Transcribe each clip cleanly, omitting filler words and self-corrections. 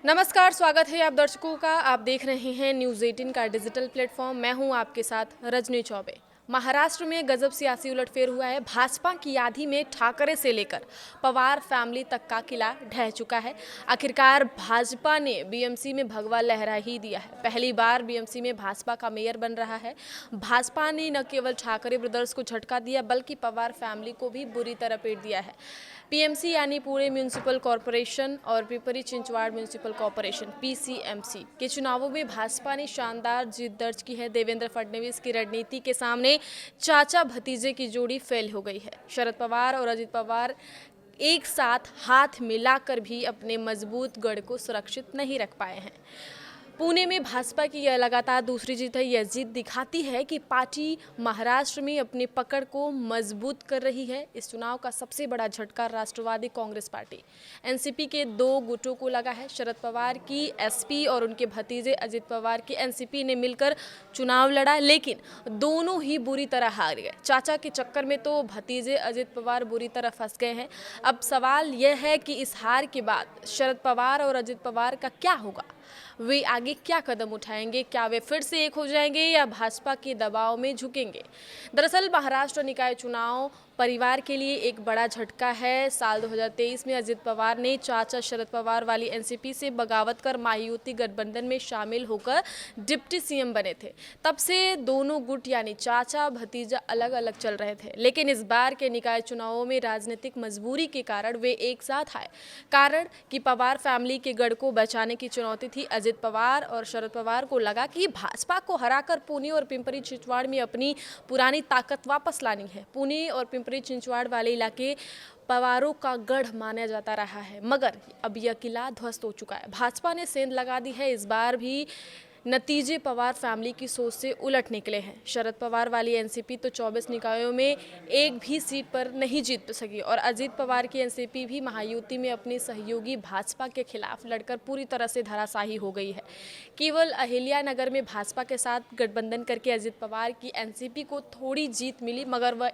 नमस्कार, स्वागत है आप दर्शकों का। आप देख रहे हैं न्यूज़ 18 का डिजिटल प्लेटफॉर्म। मैं हूं आपके साथ रजनी चौबे। महाराष्ट्र में गजब सियासी उलटफेर हुआ है। भाजपा की आधी में ठाकरे से लेकर पवार फैमिली तक का किला ढह चुका है। आखिरकार भाजपा ने बीएमसी में भगवा लहरा ही दिया है। पहली बार बीएमसी में भाजपा का मेयर बन रहा है। भाजपा ने न केवल ठाकरे ब्रदर्स को झटका दिया बल्कि पवार फैमिली को भी बुरी तरह पेट दिया है। पीएमसी यानी पुणे म्यूनिसिपल कॉरपोरेशन और Pipri Chinchwad municipal corporation PCMC के चुनावों में भाजपा ने शानदार जीत दर्ज की है। देवेंद्र फडणवीस की रणनीति के सामने चाचा भतीजे की जोड़ी फेल हो गई है। शरद पवार और अजित पवार एक साथ हाथ मिलाकर भी अपने मजबूत गढ़ को सुरक्षित नहीं रख पाए हैं। पुणे में भाजपा की यह लगातार दूसरी जीत है। यह जीत दिखाती है कि पार्टी महाराष्ट्र में अपनी पकड़ को मजबूत कर रही है। इस चुनाव का सबसे बड़ा झटका राष्ट्रवादी कांग्रेस पार्टी एनसीपी के दो गुटों को लगा है। शरद पवार की एसपी और उनके भतीजे अजित पवार की एनसीपी ने मिलकर चुनाव लड़ा, लेकिन दोनों ही बुरी तरह हार गए। चाचा के चक्कर में तो भतीजे अजित पवार बुरी तरह फंस गए हैं। अब सवाल यह है कि इस हार के बाद शरद पवार और अजित पवार का क्या होगा। वे आगे क्या कदम उठाएंगे? क्या वे फिर से एक हो जाएंगे या भाजपा के दबाव में झुकेंगे? दरअसल महाराष्ट्र निकाय चुनाव परिवार के लिए एक बड़ा झटका है। साल 2023 में अजित पवार ने चाचा शरद पवार वाली एनसीपी से बगावत कर महायुति गठबंधन में शामिल होकर डिप्टी सीएम बने थे। तब से दोनों गुट यानी चाचा भतीजा अलग अलग चल रहे थे, लेकिन इस बार के निकाय चुनावों में राजनीतिक मजबूरी के कारण वे एक साथ आए। कारण कि पवार फैमिली के गढ़ को बचाने की चुनौती थी। अजित पवार और शरद पवार को लगा कि भाजपा को हराकर पुणे और पिंपरी चिंचवाड़ में अपनी पुरानी ताकत वापस लानी है। पुणे और पिंपरी चिंचवाड़ वाले इलाके पवारों का गढ़ माना जाता रहा है, मगर अब यह किला ध्वस्त हो चुका है। भाजपा ने सेंध लगा दी है। इस बार भी नतीजे पवार फैमिली की सोच से उलट निकले हैं। शरद पवार वाली एनसीपी तो 24 निकायों में एक भी सीट पर नहीं जीत सकी और अजित पवार की एनसीपी भी महायुति में अपनी सहयोगी भाजपा के खिलाफ लड़कर पूरी तरह से धराशायी हो गई है। केवल अहिल्यानगर में भाजपा के साथ गठबंधन करके अजित पवार की एनसीपी को थोड़ी जीत मिली, मगर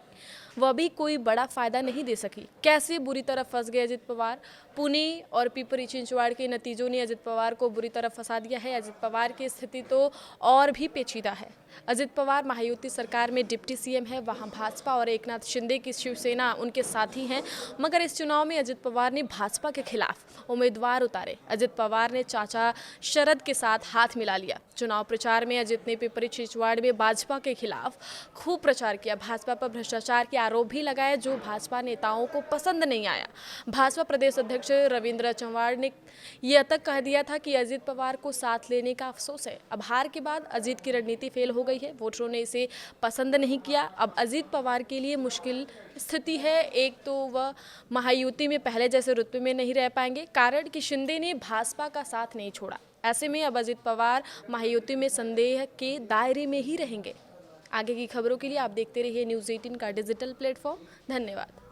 वह भी कोई बड़ा फायदा नहीं दे सकी। कैसे बुरी तरह फंस गए अजित पवार? पुणे और पिपरी चिंचवाड़ के नतीजों ने अजित पवार को बुरी तरह फंसा दिया है। अजित पवार की स्थिति तो और भी पेचीदा है। अजित पवार महायुति सरकार में डिप्टी सीएम है। वहां भाजपा और एकनाथ शिंदे की शिवसेना उनके साथी हैं, मगर इस चुनाव में अजित पवार ने भाजपा के खिलाफ उम्मीदवार उतारे। अजित पवार ने चाचा शरद के साथ हाथ मिला लिया। चुनाव प्रचार में अजित ने पिपरी चिंचवाड़ में भाजपा के खिलाफ खूब प्रचार किया। भाजपा पर भ्रष्टाचार के आरोप भी लगाए, जो भाजपा नेताओं को पसंद नहीं आया। भाजपा प्रदेश अध्यक्ष रविंद्र चव्हाण ने यह तक कह दिया था कि अजित पवार को साथ लेने का अफसोस है। अब हार के बाद अजित की रणनीति फेल हो गई है। वोटरों ने इसे पसंद नहीं किया। अब अजित पवार के लिए मुश्किल स्थिति है। एक तो वह महायुति में पहले जैसे रुतबे में नहीं रह पाएंगे, कारण कि शिंदे ने भाजपा का साथ नहीं छोड़ा। ऐसे में अब अजित पवार महायुति में संदेह के दायरे में ही रहेंगे। आगे की खबरों के लिए आप देखते रहिए न्यूज़ 18 का डिजिटल प्लेटफॉर्म। धन्यवाद।